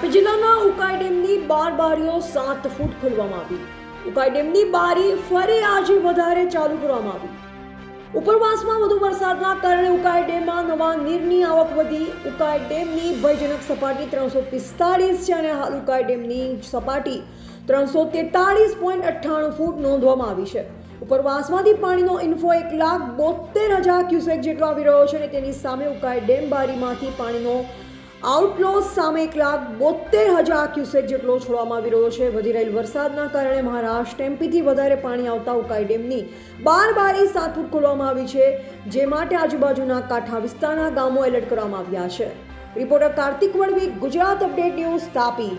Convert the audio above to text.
તાપી જિલ્લાના ઉકાઈ ડેમની 12 બારીઓ 7 ફૂટ ખોલવામાં આવી। ઉકાઈ ડેમની બારી ફરી આજે વધારે ચાલુ કરવામાં આવી। ઉપરવાસમાં વધુ વરસાદના કારણે ઉકાઈ ડેમમાં નવા નીરની આવક વધી। ઉકાઈ ડેમની ભયજનક સપાટી 345 છે અને હાલ ઉકાઈ ડેમની સપાટી 343.98 ફૂટ નોંધવામાં આવી છે। ઉપરવાસમાંથી પાણીનો ઇન્ફ્લો 1,72,000 ક્યુસેક જેટલો આવી રહ્યો છે અને તેની સામે ઉકાઈ ડેમ બારીમાંથી પાણીનો આઉટફ્લો સામે 1,72,000 ક્યુસેક જેટલો છોડવામાં આવી રહ્યો છે। વધી રહેલ વરસાદના કારણે મહારાષ્ટ્ર એમપીથી વધારે પાણી આવતા ઉકાઈ ડેમની 12 બારી 7 ફૂટ ખોલવામાં આવી છે, જે માટે આજુબાજુના કાંઠા વિસ્તારના ગામો એલર્ટ કરવામાં આવ્યા છે। Reporter Kartik Vadvi, Gujarat update news, Tapi.